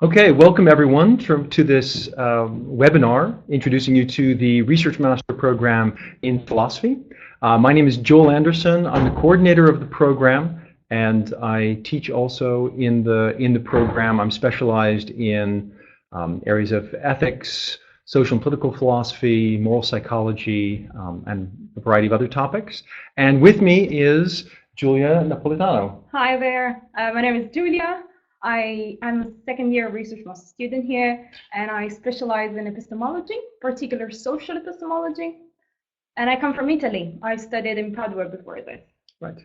Okay, welcome everyone to this webinar introducing you to the Research Master Program in Philosophy. My name is Joel Anderson. I'm the coordinator of the program, and I teach also in the program. I'm specialized in areas of ethics, social and political philosophy, moral psychology, and a variety of other topics. And with me is Julia Napolitano. Hi there, my name is Julia. I am a second year research master student here, and I specialize in epistemology, particular social epistemology. And I come from Italy. I studied in Padua before this. Right.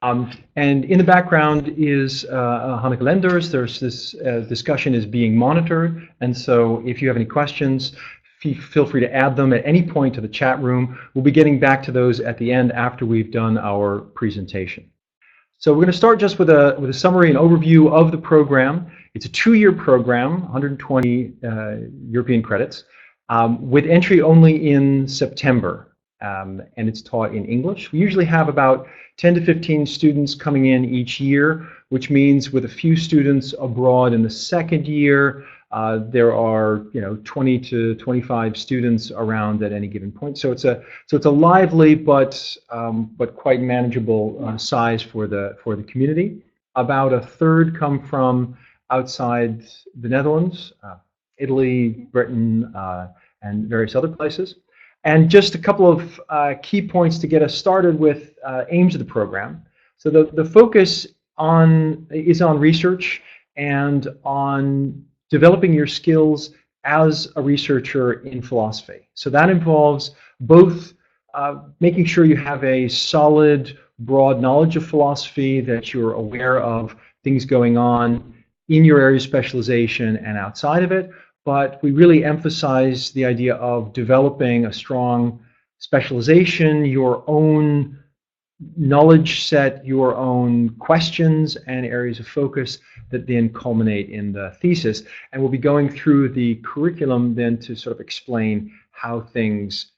And in the background is Hanneke Lenders. There's this discussion is being monitored, and so if you have any questions, feel free to add them at any point to the chat room. We'll be getting back to those at the end after we've done our presentation. So we're going to start just with a summary and overview of the program. It's a 2-year program, 120 European credits, with entry only in September, and it's taught in English. We usually have about 10 to 15 students coming in each year, which means with a few students abroad in the second year, there are 20 to 25 students around at any given point. So it's a lively but quite manageable size for the community. About a third come from outside the Netherlands, Italy, Britain, and various other places. And just a couple of key points to get us started with aims of the program. So the focus is on research and on developing your skills as a researcher in philosophy. So that involves both making sure you have a solid, broad knowledge of philosophy, that you're aware of things going on in your area of specialization and outside of it, but we really emphasize the idea of developing a strong specialization, your own knowledge set, your own questions and areas of focus that then culminate in the thesis. And we'll be going through the curriculum then to sort of explain how things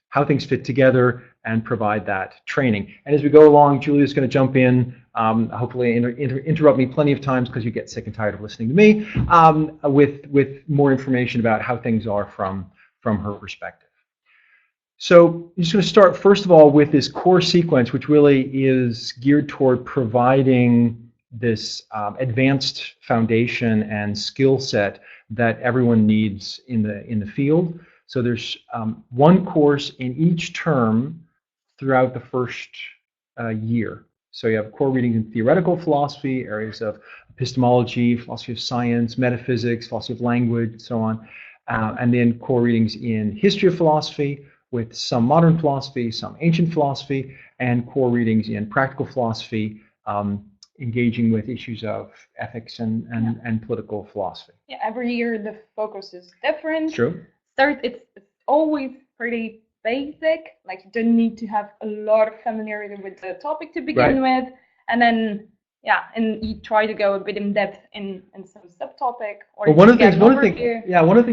fit together and provide that training. And as we go along, Julia's going to jump in, hopefully interrupt me plenty of times because you get sick and tired of listening to me, with more information about how things are from her perspective. So I'm just going to start, first of all, with this core sequence, which really is geared toward providing this advanced foundation and skill set that everyone needs in the field. So there's one course in each term throughout the first year. So you have core readings in theoretical philosophy, areas of epistemology, philosophy of science, metaphysics, philosophy of language, and so on. And then core readings in history of philosophy, with some modern philosophy, some ancient philosophy, and core readings in practical philosophy, engaging with issues of ethics and political philosophy. Yeah, every year the focus is different. True. It's always pretty basic, like you don't need to have a lot of familiarity with the topic to begin with, and then and you try to go a bit in depth in some subtopic. Or one of the things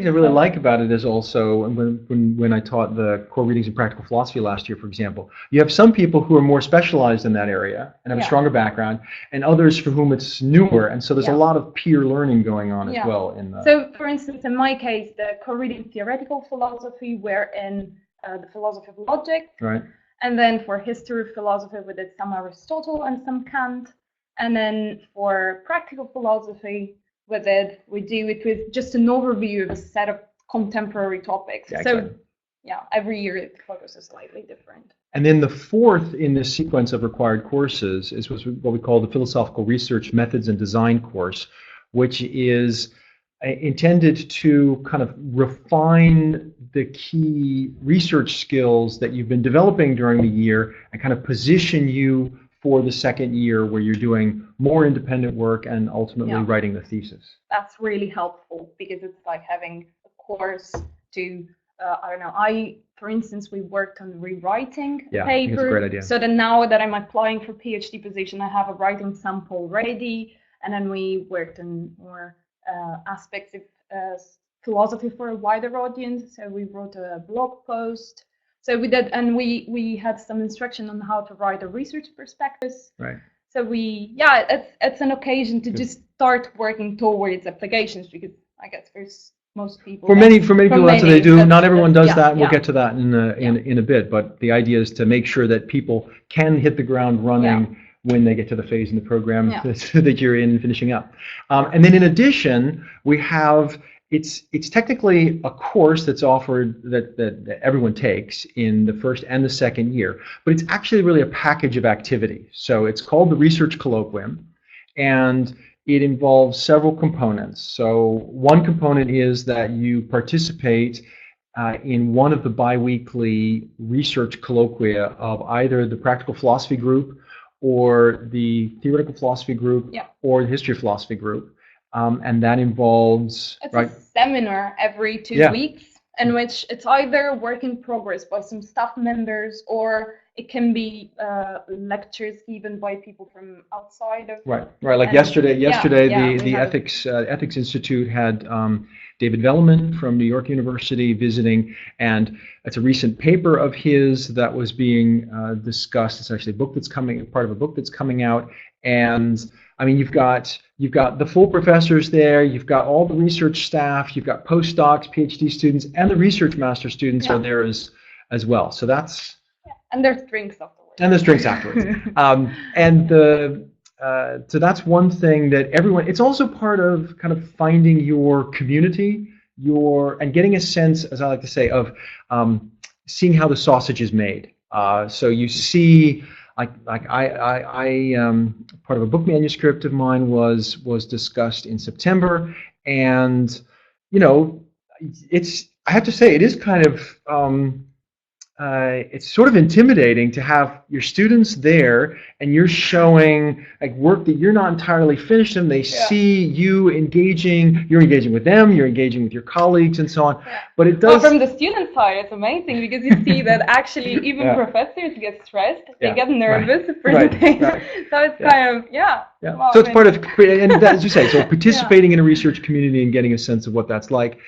I really like about it is also when I taught the core readings in practical philosophy last year, for example, you have some people who are more specialized in that area and have a stronger background, and others for whom it's newer, and so there's a lot of peer learning going on as well. So, for instance, in my case, the core reading theoretical philosophy were in the philosophy of logic, right? And then for history of philosophy, we did some Aristotle and some Kant. And then for practical philosophy, we do it with just an overview of a set of contemporary topics. Yeah, exactly. So, every year the focus is slightly different. And then the fourth in this sequence of required courses is what we call the Philosophical Research Methods and Design course, which is intended to kind of refine the key research skills that you've been developing during the year and kind of position you for the second year where you're doing more independent work and ultimately writing the thesis. That's really helpful because it's like having a course to, for instance, we worked on rewriting a paper. I think it's a great idea. So then now that I'm applying for PhD position, I have a writing sample ready, and then we worked on more aspects of philosophy for a wider audience. So we wrote a blog post. So we did, and we had some instruction on how to write a research prospectus. Right. So it's an occasion to just start working towards applications, because I guess for most people. For many people, that's what they do. Not everyone does yeah, that, and we'll yeah. get to that in a bit. But the idea is to make sure that people can hit the ground running when they get to the phase in the program that you're in finishing up. And then in addition, we have it's technically a course that's offered that everyone takes in the first and the second year, but it's actually really a package of activities. So it's called the Research Colloquium, and it involves several components. So one component is that you participate in one of the biweekly research colloquia of either the practical philosophy group or the theoretical philosophy group or the history of philosophy group. And that involves... It's a seminar every 2 weeks in which it's either work in progress by some staff members, or it can be lectures given by people from outside of... Right. Like yesterday the Ethics Institute had David Velleman from New York University visiting, and it's a recent paper of his that was being discussed. It's actually part of a book that's coming out, and I mean, you've got the full professors there, you've got all the research staff, you've got postdocs, PhD students, and the research master students are there as well. So that's... And there's drinks afterwards. And there's drinks afterwards. So that's one thing that everyone... It's also part of kind of finding your community, and getting a sense, as I like to say, of seeing how the sausage is made. So you see... Like I part of a book manuscript of mine was discussed in September, and you know, I have to say it is kind of it's sort of intimidating to have your students there and you're showing like work that you're not entirely finished and they see you engaging, you're engaging with them, you're engaging with your colleagues and so on. But it does... Well, from the student side, it's amazing because you see that actually even professors get stressed, they get nervous for things. So it's kind of, well, so it's part of, and as you say, so participating in a research community and getting a sense of what that's like.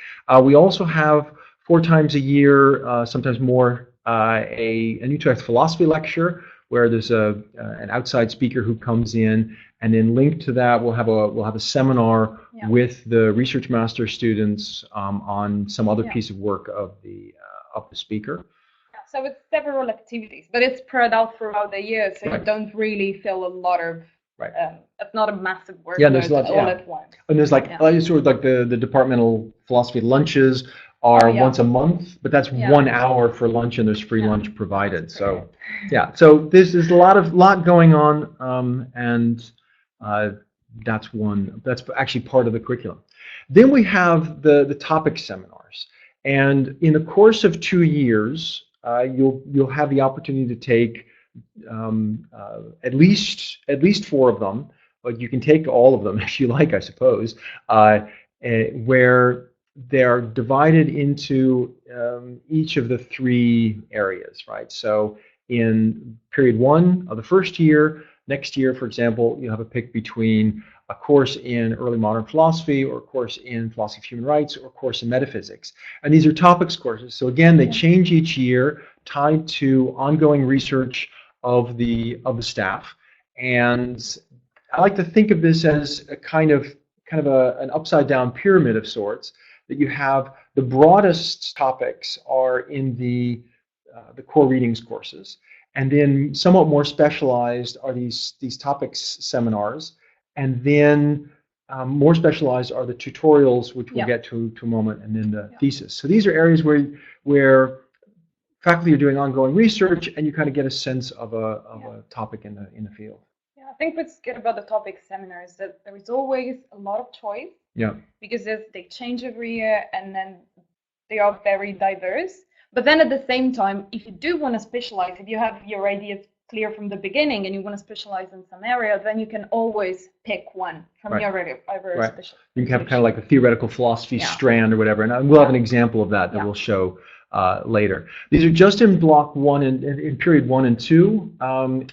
We also have 4 times a year, sometimes more, an Utrecht philosophy lecture where there's an outside speaker who comes in, and then linked to that we'll have a seminar with the research master students on some other piece of work of the speaker. So it's several activities, but it's spread out throughout the year, so you don't really feel a lot of it's not a massive workload all at once. And there's like sort of like the departmental philosophy lunches are once a month, but that's 1 hour for lunch, and there's free lunch provided. So so there's a lot going on, and that's actually part of the curriculum. Then we have the topic seminars, and in the course of 2 years, you'll have the opportunity to take at least 4 of them, but you can take all of them if you like, I suppose, where they're divided into each of the 3 areas, right? So in period 1 of the first year, next year, for example, you have a pick between a course in early modern philosophy, or a course in philosophy of human rights, or a course in metaphysics. And these are topics courses. So again, they change each year, tied to ongoing research of the staff. And I like to think of this as a kind of an upside down pyramid of sorts, that you have the broadest topics are in the core readings courses, and then somewhat more specialized are these topics seminars, and then more specialized are the tutorials, which we'll get to a moment, and then the thesis. So these are areas where faculty are doing ongoing research, and you kind of get a sense of a topic in the field. I think what's good about the topic seminars is that there is always a lot of choice. Because they change every year, and then they are very diverse. But then at the same time, if you do want to specialize, if you have your ideas clear from the beginning and you want to specialize in some area, then you can always pick one from your area. You can have kind of like a theoretical philosophy strand or whatever, and we'll have an example of that we'll show later. These are just in block 1 and in period 1 and 2, and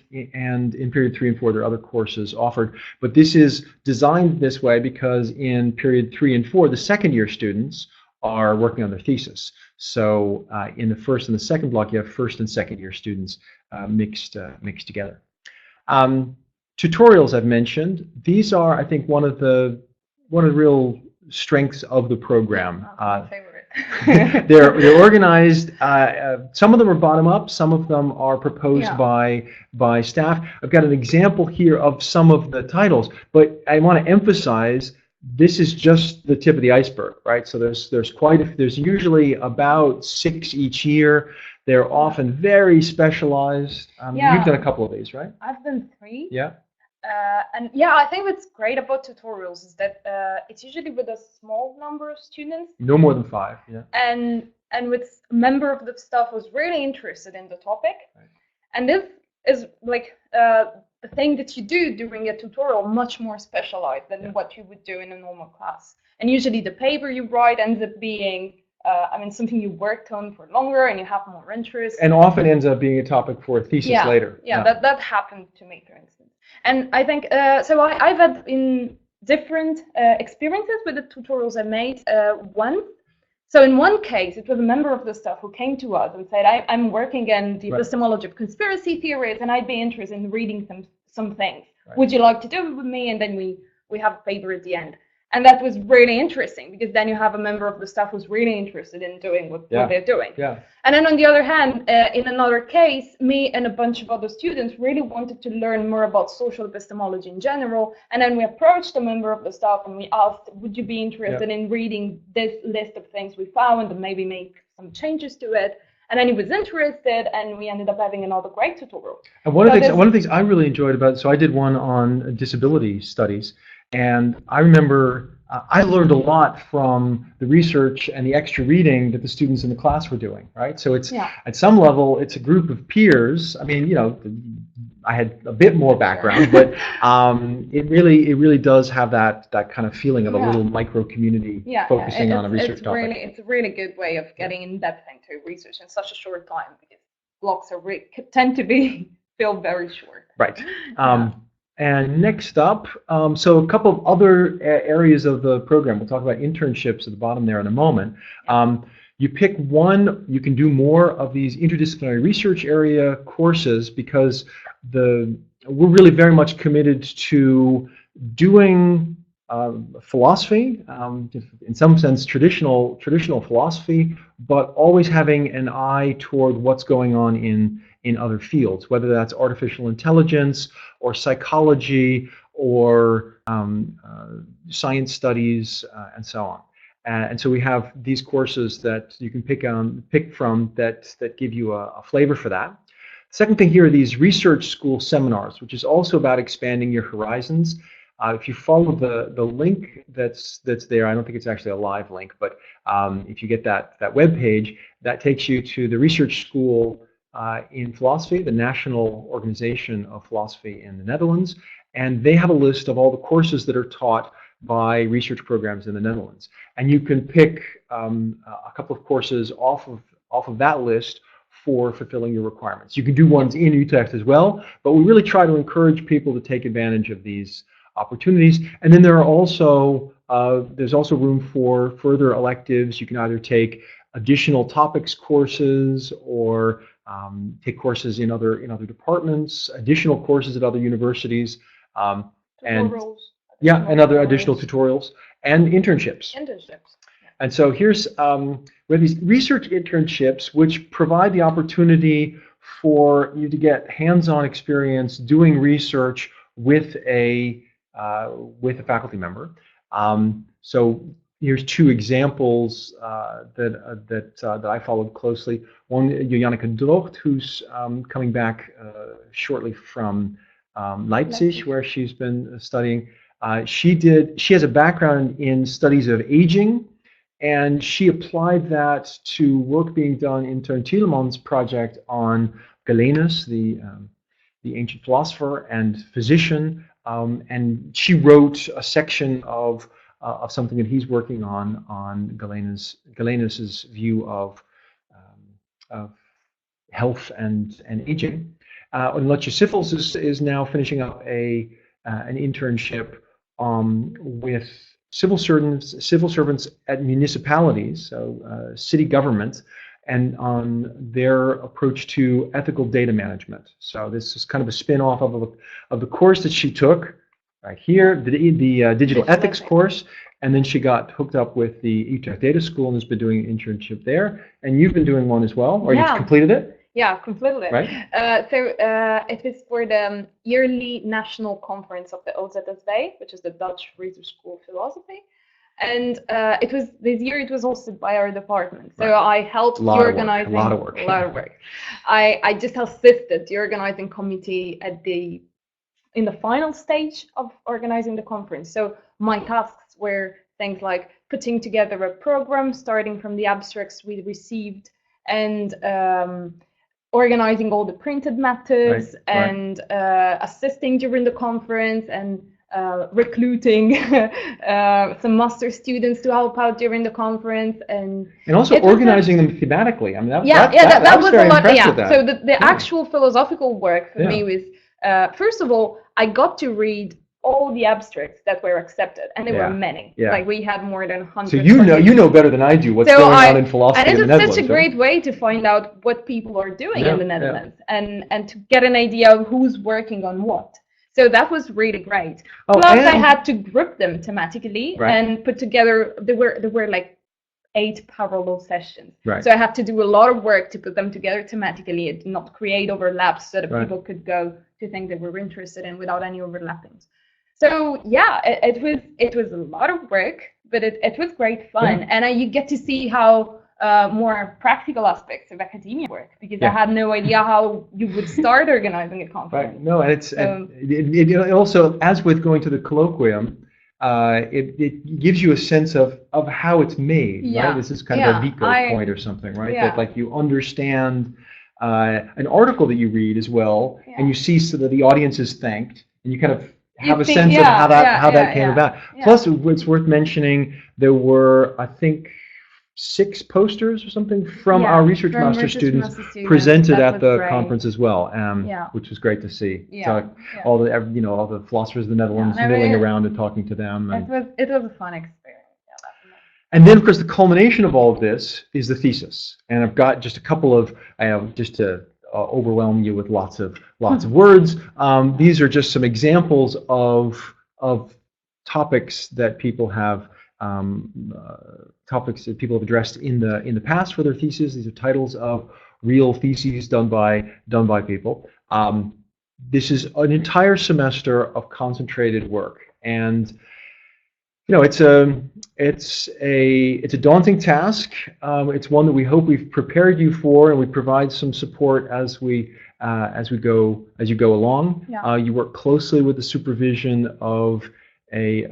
in period 3 and 4 there are other courses offered. But this is designed this way because in period 3 and 4 the second year students are working on their thesis. So in the first and the second block you have first and second year students mixed together. Tutorials I've mentioned. These are, I think, one of the real strengths of the program. My favorite. They're organized. Some of them are bottom up. Some of them are proposed by staff. I've got an example here of some of the titles, but I want to emphasize this is just the tip of the iceberg, right? So there's usually about 6 each year. They're often very specialized. You've done a couple of these, right? I've done 3. Yeah. And yeah, I think what's great about tutorials is that it's usually with a small number of students. No more than 5. Yeah. And with a member of the staff who's really interested in the topic. Right. And this is like the thing that you do during a tutorial much more specialized than what you would do in a normal class. And usually the paper you write ends up being something you worked on for longer and you have more interest. And often ends up being a topic for a thesis later. Yeah, that happened to me, for instance. And I think, so I've had in different experiences with the tutorials I made once. So in one case, it was a member of the staff who came to us and said, I'm working in the epistemology of conspiracy theories and I'd be interested in reading some things. Right. Would you like to do it with me? And then we have a paper at the end. And that was really interesting because then you have a member of the staff who's really interested in doing what they're doing. Yeah. And then on the other hand, in another case, me and a bunch of other students really wanted to learn more about social epistemology in general. And then we approached a member of the staff and we asked, would you be interested in reading this list of things we found and maybe make some changes to it? And then he was interested, and we ended up having another great tutorial. And one of the things I really enjoyed about it, so I did one on disability studies. And I remember I learned a lot from the research and the extra reading that the students in the class were doing, right? So it's at some level, it's a group of peers. I mean, I had a bit more background, but it really does have that kind of feeling of a little micro community focusing on a research topic. It's a really good way of getting in depth into research in such a short time because blocks tend to feel very short. Right. And next up, so a couple of other areas of the program. We'll talk about internships at the bottom there in a moment. You pick one, you can do more of these interdisciplinary research area courses because we're really very much committed to doing philosophy, in some sense traditional philosophy, but always having an eye toward what's going on in other fields, whether that's artificial intelligence or psychology or science studies and so on. And so we have these courses that you can pick from that give you a flavor for that. Second thing here are these research school seminars, which is also about expanding your horizons. If you follow the link that's there, I don't think it's actually a live link, but if you get that web page, that takes you to the research school in philosophy, the National Organization of Philosophy in the Netherlands, and they have a list of all the courses that are taught by research programs in the Netherlands. And you can pick a couple of courses off of that list for fulfilling your requirements. You can do ones in Utrecht as well, but we really try to encourage people to take advantage of these opportunities. And then there are also there's also room for further electives. You can either take additional topics courses or take courses in other departments, additional courses at other universities, and other additional tutorials and internships. And so here's we have these research internships which provide the opportunity for you to get hands-on experience doing research with a faculty member. So here's 2 examples that I followed closely. One, Janneke Droogt, who's coming back shortly from Leipzig, where she's been studying. She has a background in studies of aging, and she applied that to work being done in Teun Tielemans' project on Galenus, the ancient philosopher and physician, and she wrote a section of something that he's working on Galenus's view of health and aging. And Lutje Siffels is now finishing up an internship with civil servants at municipalities, so city government, and on their approach to ethical data management. So this is kind of a spin-off of the course that she took right here, the digital ethics course, and then she got hooked up with the Utrecht Data School and has been doing an internship there. And you've been doing one as well, or you've completed it? Yeah, completely. Right. It was for the yearly national conference of the OZSW, which is the Dutch Research School of Philosophy. And this year it was hosted by our department. So I helped the organizing. A lot of work. I just assisted the organizing committee in the final stage of organizing the conference. So my tasks were things like putting together a program, starting from the abstracts we received, and organizing all the printed matters, and assisting during the conference, and recruiting some master students to help out during the conference, and also organizing them thematically. I mean, that was very a lot. impressive. Yeah. So the actual philosophical work for me was, first of all, I got to read all the abstracts that were accepted, and there were many. Yeah. Like we had more than 100. So you know better than I do what's going on in philosophy in the Netherlands. And it's such a great way to find out what people are doing in the Netherlands, and to get an idea of who's working on what. So that was really great. Plus, I had to group them thematically and put together. There were like 8 parallel sessions. So I had to do a lot of work to put them together thematically and not create overlaps, so that people could go to things they were interested in without any overlappings. So yeah, it was a lot of work, but it was great fun, and you get to see how more practical aspects of academia work, because I had no idea how you would start organizing a conference. No, and it also, as with going to the colloquium, it gives you a sense of how it's made, right? This is kind of a Vico point or something, right? That like you understand an article that you read as well, and you see so that the audience is thanked, and you kind of have a sense of how that came about. Plus, it's worth mentioning, there were, I think, 6 posters or something from our research master students presented at the conference as well, which was great to see. So all the philosophers of the Netherlands milling around and talking to them. And it was a fun experience. And then, of course, the culmination of all of this is the thesis. And I've got just a couple of, just to overwhelm you with lots of words. These are just some examples of topics that people have addressed in the past for their theses. These are titles of real theses done by people. This is an entire semester of concentrated work, and it's a daunting task. It's one that we hope we've prepared you for, and we provide some support as you go along. You work closely with the supervision of a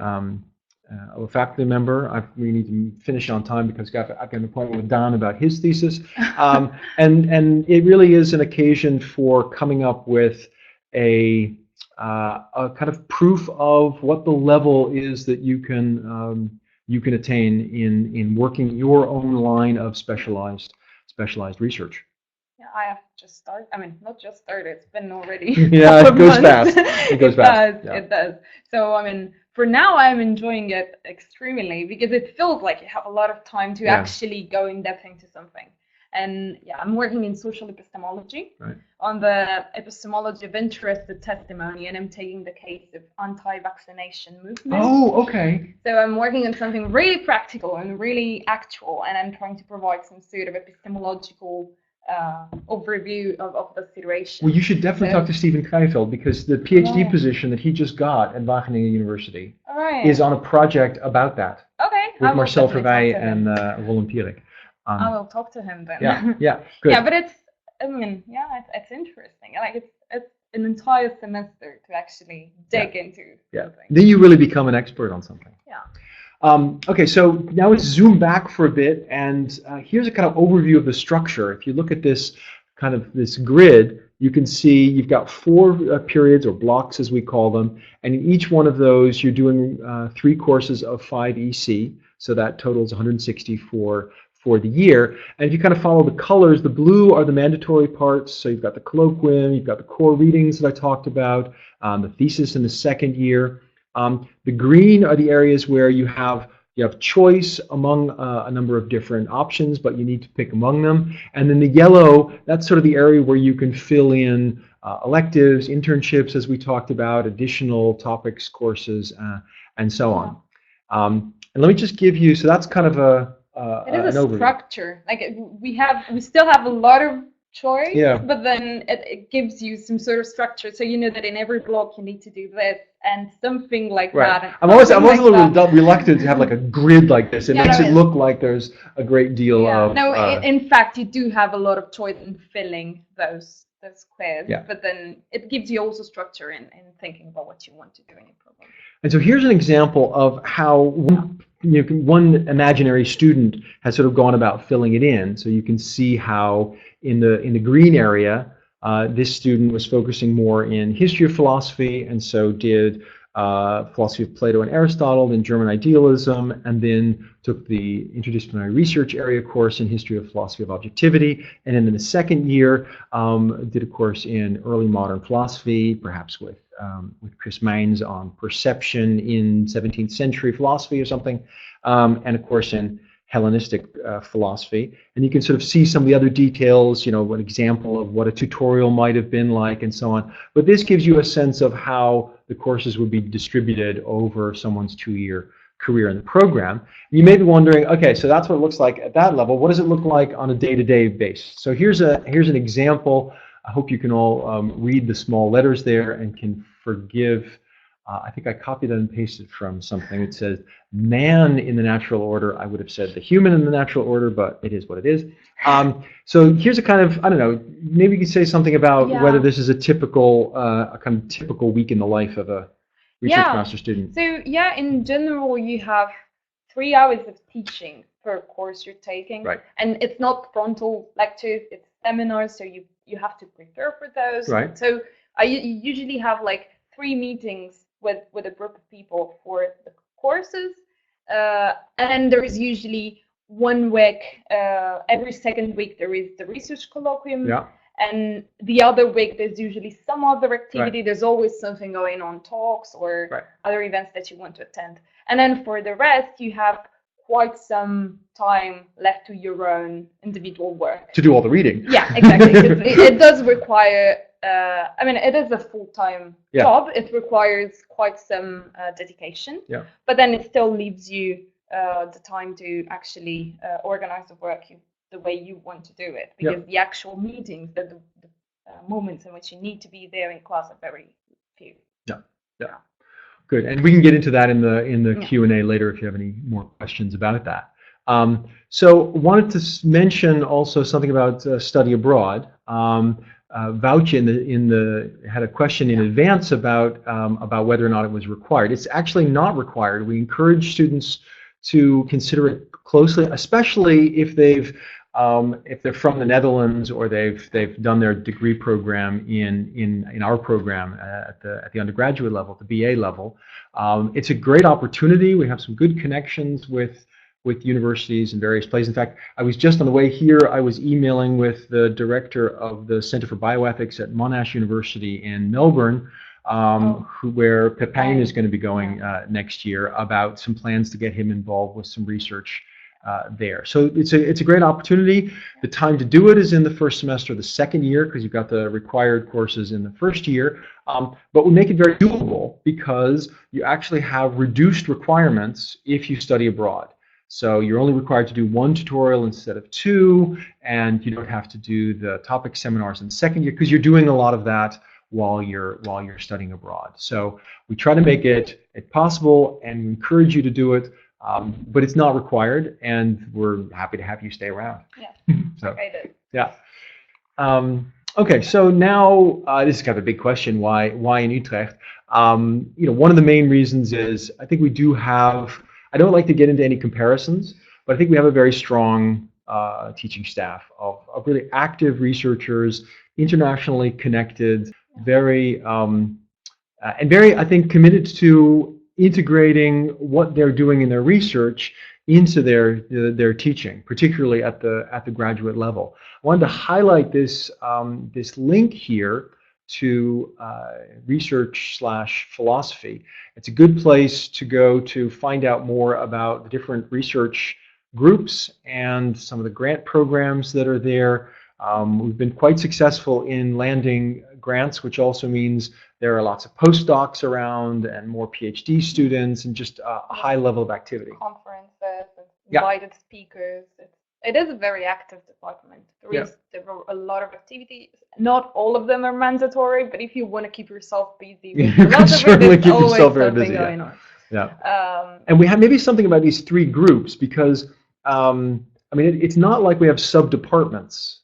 faculty member. We need to finish on time because I've got an appointment with Don about his thesis, and it really is an occasion for coming up with a kind of proof of what the level is that you can attain in working your own line of specialized research. Yeah, I have just started. I mean, not just started. It's been already. Yeah, it goes fast. It goes fast. It does. So I mean, for now, I'm enjoying it extremely because it feels like you have a lot of time to actually go in depth into something. And I'm working in social epistemology on the epistemology of interested testimony, and I'm taking the case of anti-vaccination movement. Oh, okay. So I'm working on something really practical and really actual, and I'm trying to provide some sort of epistemological overview of the situation. Well, you should definitely talk to Stephen Keifeld, because the PhD position that he just got at Wageningen University is on a project about that. Okay. With Marcel Verwey and Roland Pierik. I will talk to him then. Yeah, good. Yeah, but it's interesting. Like it's an entire semester to actually dig into something. Then you really become an expert on something. Yeah. Okay, so now let's zoom back for a bit, and here's a kind of overview of the structure. If you look at this grid, you can see you've got 4 periods, or blocks as we call them, and in each one of those you're doing 3 courses of 5 EC, so that totals 160 for the year. And if you kind of follow the colors, the blue are the mandatory parts, so you've got the colloquium, you've got the core readings that I talked about, the thesis in the second year. The green are the areas where you have choice among a number of different options, but you need to pick among them. And then the yellow, that's sort of the area where you can fill in electives, internships, as we talked about, additional topics, courses, and so on. And let me just give you, so that's kind of It an is a overview. structure. Like we still have a lot of choice, Yeah. but then it gives you some sort of structure. So you know that in every block you need to do this and something like that. And I'm always a something little like that. reluctant to have like a grid like this. It Yeah, makes no, it look like there's a great deal of. no, in fact, you do have a lot of choice in filling those squares, Yeah. but then it gives you also structure in thinking about what you want to do in your program. And so here's an example of how one imaginary student has sort of gone about filling it in. So you can see how in the green area, this student was focusing more in history of philosophy, and so did philosophy of Plato and Aristotle, then German idealism, and then took the interdisciplinary research area course in history of philosophy of objectivity, and then in the second year did a course in early modern philosophy, perhaps with Chris Mainz on perception in 17th century philosophy or something, and a course in Hellenistic philosophy. And you can sort of see some of the other details, you know, an example of what a tutorial might have been like and so on. But this gives you a sense of how the courses would be distributed over someone's 2-year career in the program. You may be wondering, okay, so that's what it looks like at that level. What does it look like on a day-to-day basis? So here's an example. I hope you can all read the small letters there and can forgive. I think I copied and pasted from something. It says man in the natural order. I would have said the human in the natural order, but it is what it is. So here's a kind of, I don't know, maybe you could say something about whether this is a typical, a kind of typical week in the life of a research master student. So yeah, in general, you have 3 hours of teaching per course you're taking. Right. And it's not frontal lectures, it's seminars, so you have to prepare for those. Right. So I usually have like 3 meetings with a group of people for the courses. And there is usually 1 week, every second week there is the research colloquium. Yeah. And the other week there's usually some other activity. Right. There's always something going on, talks or Right. other events that you want to attend. And then for the rest, you have quite some time left to your own individual work. To do all the reading. Yeah, exactly. it does require, I mean, it is a full-time job. It requires quite some dedication. Yeah. But then it still leaves you the time to actually organize the work the way you want to do it. Because the actual meetings, the moments in which you need to be there in class are very few. Yeah. Good, and we can get into that in the Q&A later if you have any more questions about that. So wanted to mention also something about study abroad. Vouch had a question in advance about whether or not it was required. It's actually not required. We encourage students to consider it closely, especially if they're from the Netherlands or they've done their degree program in our program at the undergraduate level, the BA level. It's a great opportunity. We have some good connections with universities in various places. In fact, I was just on the way here, I was emailing with the director of the Center for Bioethics at Monash University in Melbourne, where Pepijn is going to be going next year, about some plans to get him involved with some research there. So it's a great opportunity. The time to do it is in the first semester of the second year, because you've got the required courses in the first year. But we make it very doable because you actually have reduced requirements if you study abroad. So you're only required to do 1 tutorial instead of 2, and you don't have to do the topic seminars in the second year because you're doing a lot of that while you're studying abroad. So we try to make it possible and encourage you to do it, but it's not required, and we're happy to have you stay around. Yeah. So, okay, yeah. Okay, so now this is kind of a big question. Why in Utrecht? One of the main reasons is I think we do have. I don't like to get into any comparisons, but I think we have a very strong teaching staff of really active researchers, internationally connected, very and very, I think, committed to integrating what they're doing in their research into their teaching, particularly at the graduate level. I wanted to highlight this link here to research/philosophy. It's a good place to go to find out more about the different research groups and some of the grant programs that are there. We've been quite successful in landing grants, which also means there are lots of postdocs around and more PhD students and just a high level of activity. Conferences, and invited speakers. It is a very active department. There are a lot of activities. Not all of them are mandatory, but if you want to keep yourself busy, with you can certainly keep yourself very busy. Going on. And we have maybe something about these three groups because I mean it's not like we have sub-departments.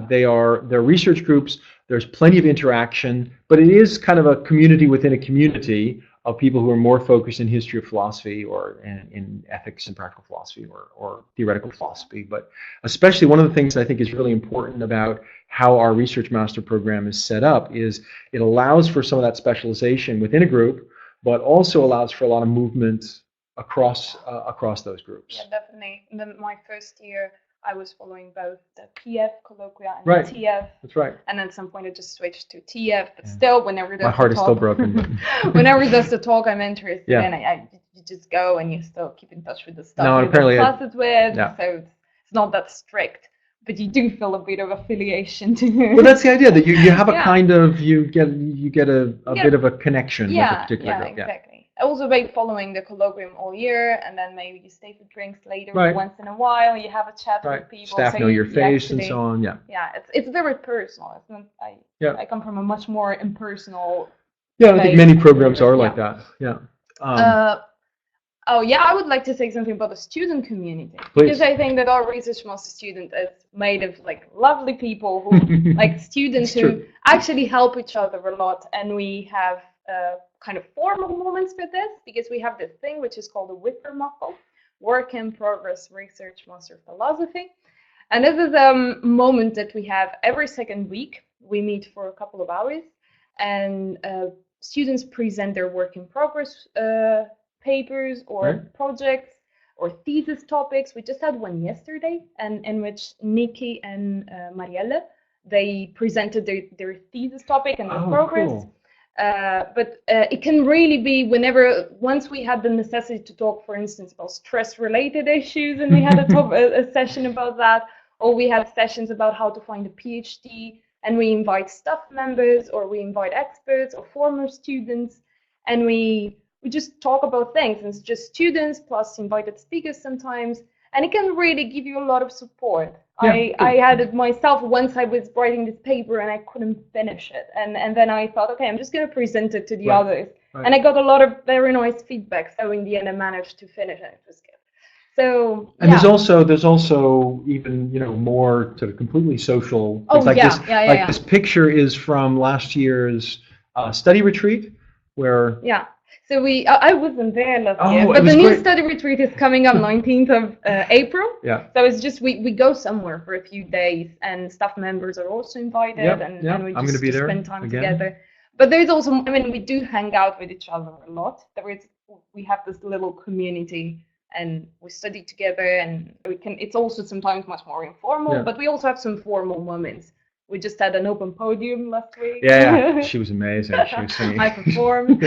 They're research groups. There's plenty of interaction, but it is kind of a community within a community of people who are more focused in history of philosophy or in ethics and practical philosophy or theoretical philosophy. But especially one of the things I think is really important about how our research master program is set up is it allows for some of that specialization within a group, but also allows for a lot of movement across those groups. Yeah, definitely. And then my first year, I was following both the PF colloquia and right. the TF. That's right. And at some point I just switched to TF, but still, whenever there's my heart is still broken. Whenever there's the talk I'm interested in, you just go and you still keep in touch with the stuff you're in classes with. So it's not that strict, but you do feel a bit of affiliation to. Well, that's the idea that you have a kind of you get a bit of a connection with a particular group. Exactly. Also by following the colloquium all year, and then maybe you stay for drinks later once in a while, you have a chat with people. Staff know your face and so on, it's very personal. It's not, I come from a much more impersonal I think many programs are like that. I would like to say something about the student community. Please. Because I think that our research master student is made of like lovely people who like students who actually help each other a lot, and we have kind of formal moments for this because we have this thing which is called a Wippermappel, Work in Progress Research Master Philosophy. And this is a moment that we have every second week. We meet for a couple of hours and students present their work in progress papers or projects or thesis topics. We just had one yesterday and in which Nikki and Marielle, they presented their thesis topic and their progress. Cool. But it can really be once we had the necessity to talk, for instance, about stress-related issues, and we had a session about that, or we had sessions about how to find a PhD, and we invite staff members, or we invite experts or former students, and we just talk about things. And it's just students plus invited speakers sometimes, and it can really give you a lot of support. I had it myself once. I was writing this paper and I couldn't finish it, and then I thought, okay, I'm just going to present it to the others, and I got a lot of very nice feedback. So in the end, I managed to finish it. It was good. So there's also even more sort of completely social. This picture is from last year's study retreat where. So I wasn't there last year, but the new study retreat is coming up 19th of April. So it's just we go somewhere for a few days, and staff members are also invited, and we just spend time together. But there's also, we do hang out with each other a lot. We have this little community, and we study together, and it's also sometimes much more informal, but we also have some formal moments. We just had an open podium last week. She was amazing. She was singing. I performed.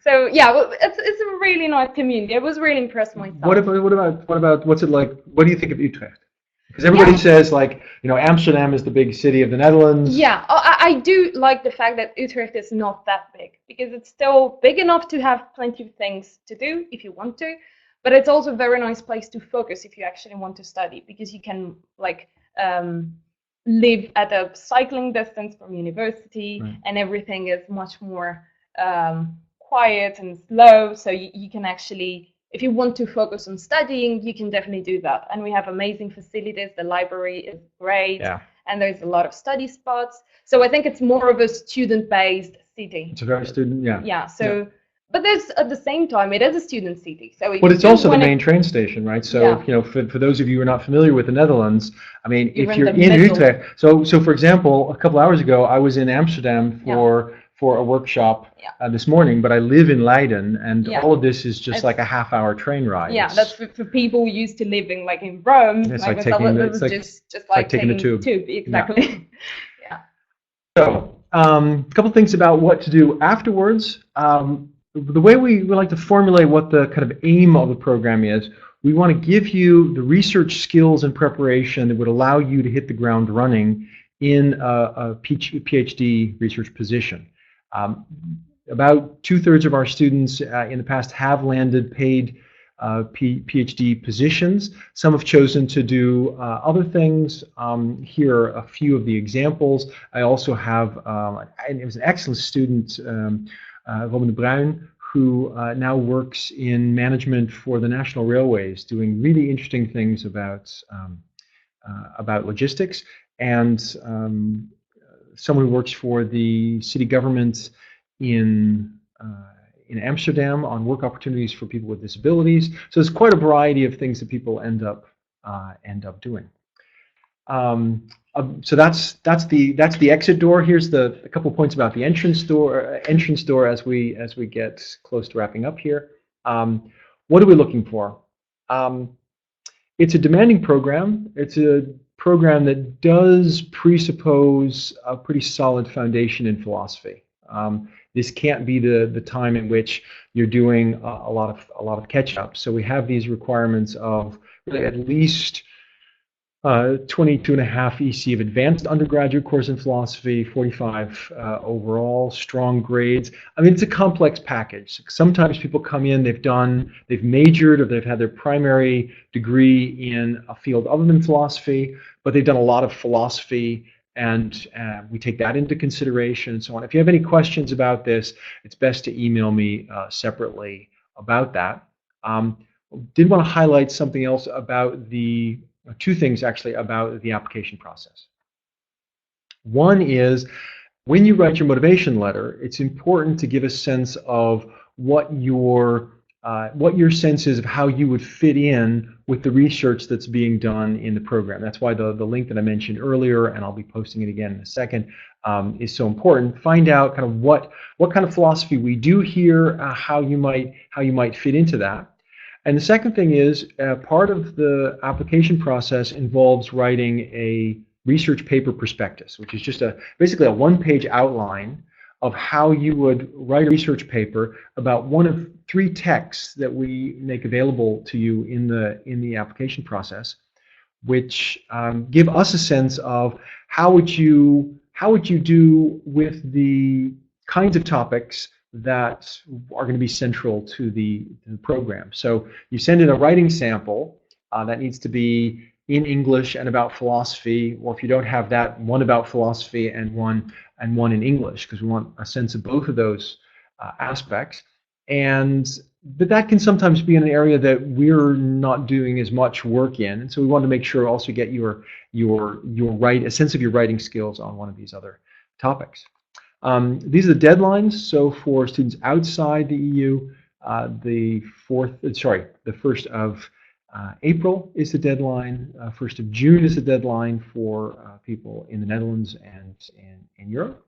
So it's a really nice community. I was really impressed myself. What about what's it like? What do you think of Utrecht? Because everybody says Amsterdam is the big city of the Netherlands. I do like the fact that Utrecht is not that big, because it's still big enough to have plenty of things to do if you want to, but it's also a very nice place to focus if you actually want to study, because you can live at a cycling distance from university, and everything is much more quiet and slow, so you can actually, if you want to focus on studying, you can definitely do that. And we have amazing facilities. The library is great, and there's a lot of study spots, so I think it's more of a student-based city. It's a very but there's, at the same time, it is a student city. So but it's also the main train station, right? So for those of you who are not familiar with the Netherlands, if you're in Utrecht, so for example, a couple hours ago, I was in Amsterdam for a workshop this morning, but I live in Leiden, and all of this is just like a half-hour train ride. That's for people used to living in Rome. It's like taking the tube. Exactly. So a couple things about what to do afterwards. The way we like to formulate what the kind of aim of the program is, we want to give you the research skills and preparation that would allow you to hit the ground running in a PhD research position. About 2/3 of our students in the past have landed paid PhD positions. Some have chosen to do other things. Here are a few of the examples. I also have, and it was an excellent student, Robin de Bruin, who now works in management for the National Railways, doing really interesting things about logistics, and someone who works for the city government in Amsterdam on work opportunities for people with disabilities. So there's quite a variety of things that people end up doing. So that's the exit door. Here's a couple points about the entrance door. As we get close to wrapping up here. What are we looking for? It's a demanding program. It's a program that does presuppose a pretty solid foundation in philosophy. This can't be the time in which you're doing a lot of catch up. So we have these requirements of really at least 22.5 EC of advanced undergraduate course in philosophy, 45 overall, strong grades. I mean, it's a complex package. Sometimes people come in, they've majored or they've had their primary degree in a field other than philosophy, but they've done a lot of philosophy, and we take that into consideration and so on. If you have any questions about this, it's best to email me separately about that. Did want to highlight something else about two things actually about the application process. One is, when you write your motivation letter, it's important to give a sense of what your sense is of how you would fit in with the research that's being done in the program. That's why the link that I mentioned earlier, and I'll be posting it again in a second, is so important. Find out kind of what kind of philosophy we do here, how you might fit into that. And the second thing is, part of the application process involves writing a research paper prospectus, which is just basically a one-page outline of how you would write a research paper about one of 3 texts that we make available to you in the application process, which give us a sense of how would you do with the kinds of topics that are going to be central to the program. So you send in a writing sample that needs to be in English and about philosophy, or if you don't have that, one about philosophy and one in English, because we want a sense of both of those aspects. But that can sometimes be an area that we're not doing as much work in, and so we want to make sure also get a sense of your writing skills on one of these other topics. These are the deadlines. So for students outside the EU, the 1st of April is the deadline. 1st of June is the deadline for people in the Netherlands and in Europe.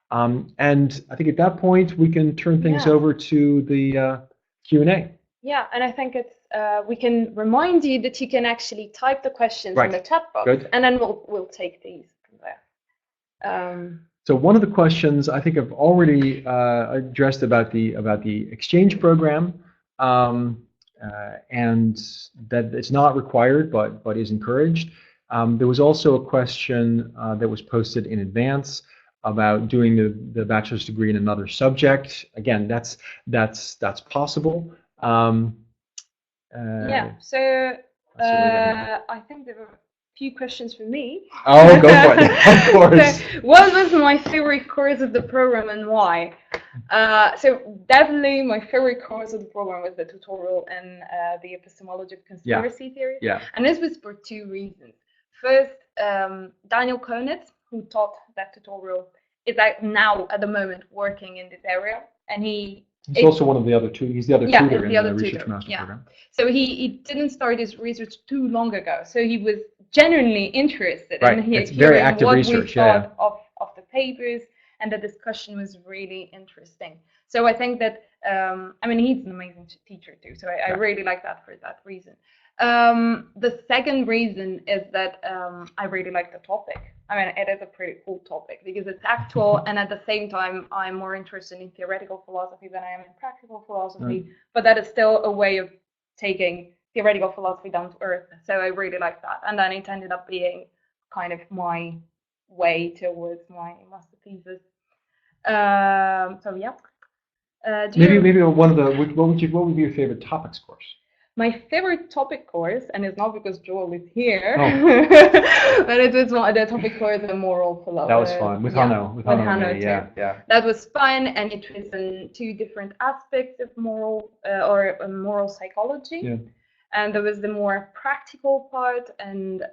And I think at that point we can turn things over to the Q&A. Yeah, and I think it's we can remind you that you can actually type the questions in the chat box. Good. And then we'll take these from there. So one of the questions I think I've already addressed about the exchange program, and that it's not required but is encouraged. There was also a question that was posted in advance about doing the bachelor's degree in another subject. Again, that's possible. Yeah. So I think there were few questions for me. Oh, go for it. Of course. So, what was my favorite course of the program and why? So definitely my favorite course of the program was the tutorial in the epistemology of conspiracy theory. Yeah. And this was for 2 reasons. First, Daniel Konitz, who taught that tutorial, is now at the moment working in this area, and he's also one of the other 2. He's the other tutor in the research master program. So he didn't start his research too long ago. So he was genuinely interested in hearing what research, we thought of the papers, and the discussion was really interesting. So I think that, I mean, he's an amazing teacher too. So I really like that for that reason. The second reason is that I really like the topic. I mean, it is a pretty cool topic because it's actual, and at the same time, I'm more interested in theoretical philosophy than I am in practical philosophy. But that is still a way of taking theoretical philosophy down to earth. So I really like that. And then it ended up being kind of my way towards my master thesis. So yeah. Maybe one of the what would be your favorite topics course? My favorite topic course, and it's not because Joel is here, Oh. but it was the topic course of moral philosophy. That was fun with Hanno. With Hanno, yeah. That was fun, and it was in two different aspects of moral moral psychology. Yeah. And there was the more practical part, and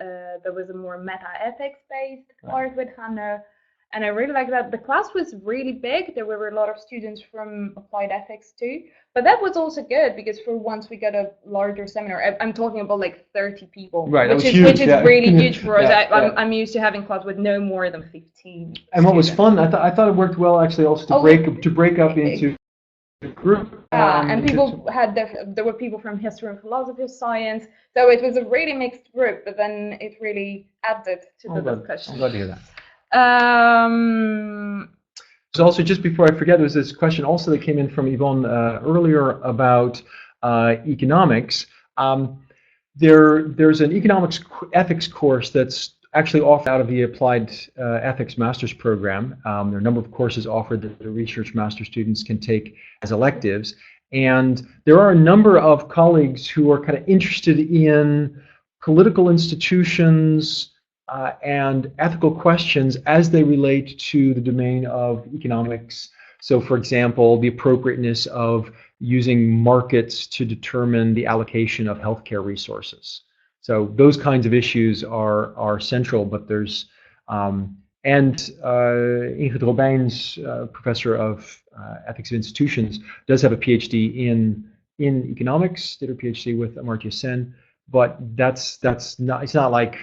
there was a more meta-ethics based part with Hanno. And I really like that. The class was really big. There were a lot of students from applied ethics too. But that was also good because for once we got a larger seminar. I'm talking about like 30 people, right? Which is really huge for us. I'm used to having class with no more than 15. And what was fun, I thought it worked well actually also to break up into a group. And people there were people from history and philosophy of science. So it was a really mixed group, but then it really added to the discussion. I'm glad to hear that. So also, just before I forget, there was this question also that came in from Yvonne earlier about economics. There's an economics ethics course that's actually offered out of the Applied Ethics Master's Program. There are a number of courses offered that the research master students can take as electives. And there are a number of colleagues who are kind of interested in political institutions, and ethical questions as they relate to the domain of economics. So, for example, the appropriateness of using markets to determine the allocation of healthcare resources. So those kinds of issues are central, but there's Ingrid Robijns, professor of ethics of institutions, does have a PhD in economics, did her PhD with Amartya Sen, but it's not like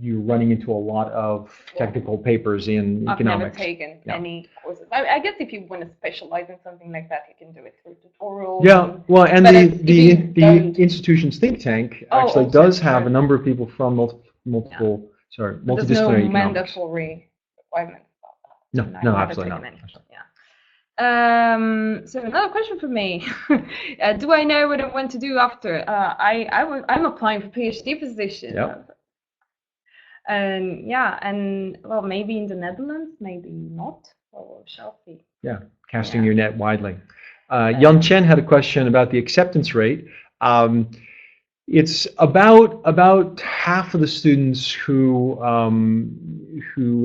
you're running into a lot of technical papers in economics. I've never taken any courses. I guess if you want to specialize in something like that, you can do it through tutorials. Yeah, well, and the institution's think tank actually does have a number of people from multidisciplinary There's no economics. mandatory requirement about that. No, absolutely not. So another question for me. Do I know what I want to do after? I'm applying for PhD position. Yep. And well, maybe in the Netherlands, maybe not. Or shall see. Yeah, casting your net widely. Yan Chen had a question about the acceptance rate. It's about half of the students who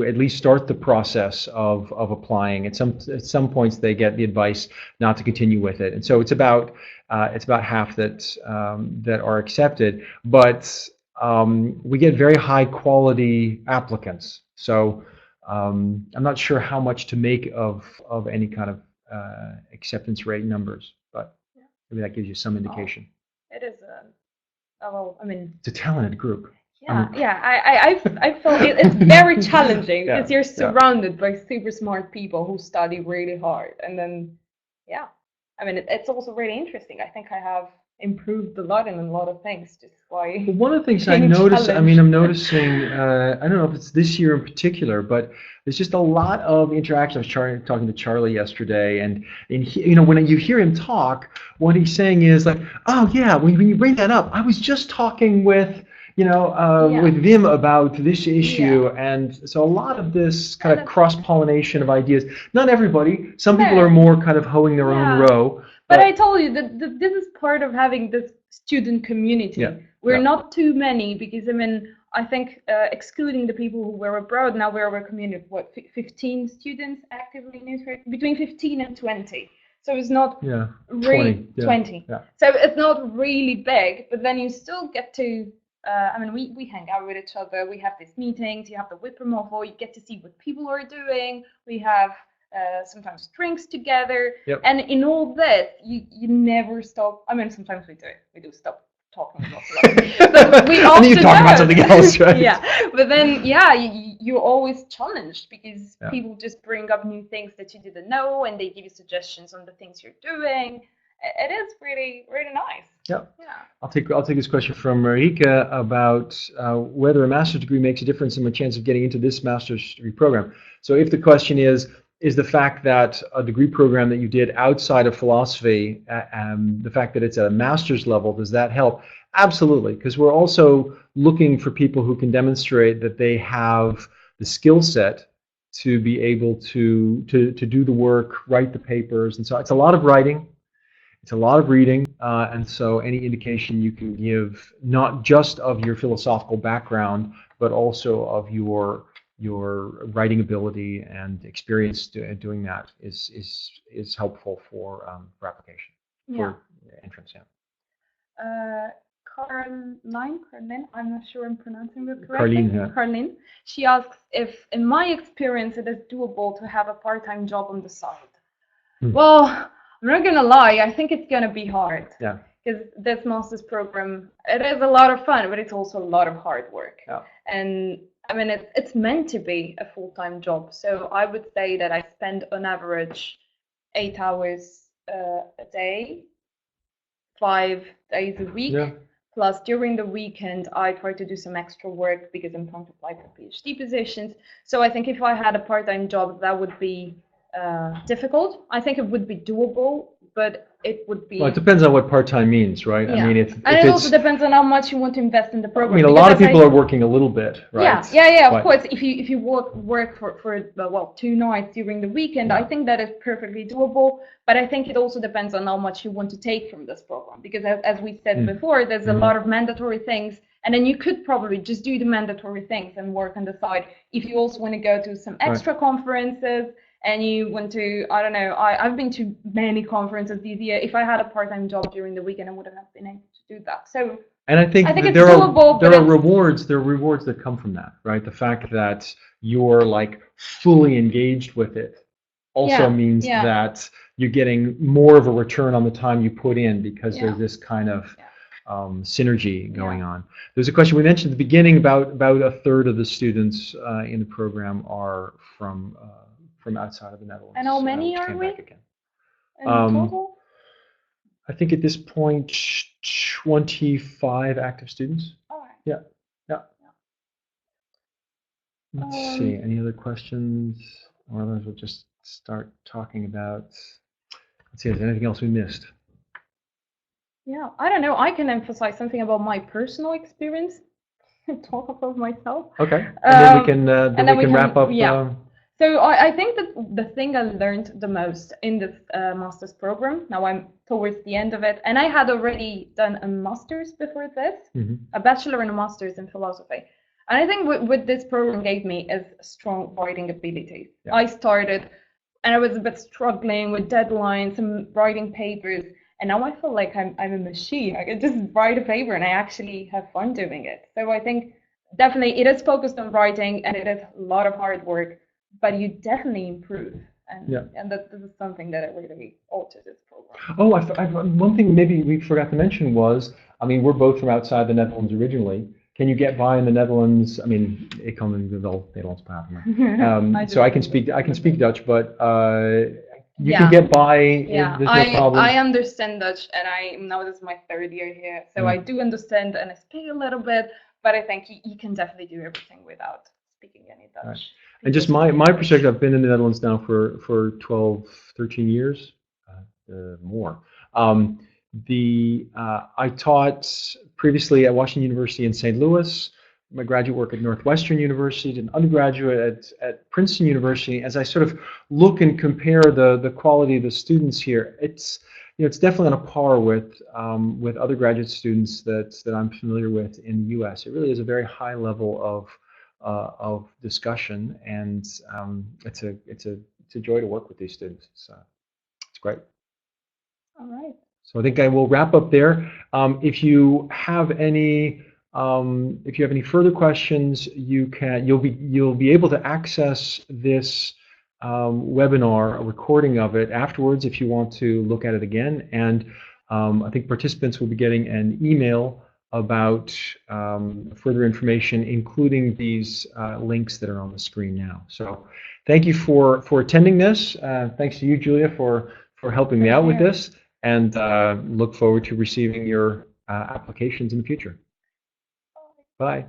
at least start the process of applying. At some points they get the advice not to continue with it, and so it's about half that are accepted. But we get very high quality applicants. So I'm not sure how much to make of any kind of acceptance rate numbers, but maybe that gives you some indication. It is well, I mean, it's a talented group. I felt it's very challenging because you're surrounded by super smart people who study really hard, and then I mean it's also really interesting. I think I have improved a lot in a lot of things just by one of the things I noticed, I'm noticing, I don't know if it's this year in particular, but there's just a lot of interaction. I was talking to Charlie yesterday, and he, when you hear him talk, what he's saying is like, oh yeah, when you bring that up, I was just talking with with Wim about this issue, and so a lot of this kind of cross-pollination of ideas. Not everybody. Some people are more kind of hoeing their own row. But I told you that this is part of having this student community. Yeah. We're not too many because, I mean, I think excluding the people who were abroad, now we're a community of, what, 15 students actively in Utrecht? Between 15 and 20. So it's not really 20. Yeah. So it's not really big, but then you still get to, I mean, we hang out with each other. We have these meetings. You have the Wippermovel. You get to see what people are doing. We have sometimes drinks together, and in all this, you never stop. I mean, sometimes we do stop talking about stuff, but we often you talk about something else, right? But then you're always challenged because people just bring up new things that you didn't know, and they give you suggestions on the things you're doing. It is really, really nice. Yeah. I'll take this question from Marika about whether a master's degree makes a difference in my chance of getting into this master's degree program. So if the question is the fact that a degree program that you did outside of philosophy, the fact that it's at a master's level, does that help? Absolutely, because we're also looking for people who can demonstrate that they have the skill set to be able to do the work, write the papers, and so it's a lot of writing. It's a lot of reading, and so any indication you can give, not just of your philosophical background, but also of your writing ability and experience doing that is helpful for application, for entrance. Yeah. Carlin, I'm not sure I'm pronouncing this correctly. Carlin, yeah. Carlin. She asks if, in my experience, it is doable to have a part-time job on the side. Well, I'm not gonna lie, I think it's gonna be hard. Yeah. Because this master's program, it is a lot of fun, but it's also a lot of hard work. Yeah. And I mean, it's meant to be a full-time job. So I would say that I spend on average 8 hours a day, 5 days a week. Yeah. Plus, during the weekend, I try to do some extra work because I'm trying to apply for PhD positions. So I think if I had a part-time job, that would be difficult. I think it would be doable, but it would be. Well, it depends on what part-time means, right? Yeah. I mean, if and it also depends on how much you want to invest in the program. I mean, a lot of people are working a little bit, right? Yeah. Of course, if you work for 2 nights during the weekend, Yeah. I think that is perfectly doable. But I think it also depends on how much you want to take from this program, because as we said before, there's a lot of mandatory things, and then you could probably just do the mandatory things and work on the side. If you also want to go to some extra conferences. And you want to, I don't know, I've been to many conferences this year. If I had a part-time job during the weekend, I wouldn't have been able to do that. So, and I think it's there doable, are rewards. There are rewards that come from that, right? The fact that you're like fully engaged with it also means that you're getting more of a return on the time you put in, because there's this kind of synergy going on. There's a question we mentioned at the beginning about a third of the students in the program are from outside of the Netherlands. And how many are we in total? I think at this point, 25 active students. All right. Yeah. Let's see, any other questions? Or otherwise we'll just start talking about, let's see, is there anything else we missed? Yeah, I don't know. I can emphasize something about my personal experience. Talk about myself. Okay, and then we can wrap up. So I think that the thing I learned the most in this master's program, now I'm towards the end of it, and I had already done a master's before this, a bachelor and a master's in philosophy. And I think what this program gave me is strong writing abilities. Yeah. I started, and I was a bit struggling with deadlines and writing papers, and now I feel like I'm a machine. I can just write a paper, and I actually have fun doing it. So I think definitely it is focused on writing, and it is a lot of hard work. But you definitely improve, and this is something that I really alter this program. Oh, one thing maybe we forgot to mention was, I mean, we're both from outside the Netherlands originally. Can you get by in the Netherlands? I mean, ik kan in wel Nederlands praten. So I can speak Dutch, but you can get by. Yeah, there's no problem. I understand Dutch, and now this is my 3rd year here, so I do understand and I speak a little bit, but I think you can definitely do everything without speaking any Dutch. Right. And just my perspective, I've been in the Netherlands now for 12, 13 years, more. I taught previously at Washington University in St. Louis, my graduate work at Northwestern University, did an undergraduate at Princeton University. As I sort of look and compare the quality of the students here, it's definitely on a par with other graduate students that I'm familiar with in the U.S. It really is a very high level of discussion, and it's a joy to work with these students. It's great. All right. So I think I will wrap up there. If you have any further questions, you'll be able to access this webinar, a recording of it afterwards if you want to look at it again. And I think participants will be getting an email about further information, including these links that are on the screen now. So thank you for attending this. Thanks to you, Julia, for helping me out with this, and look forward to receiving your applications in the future. Bye.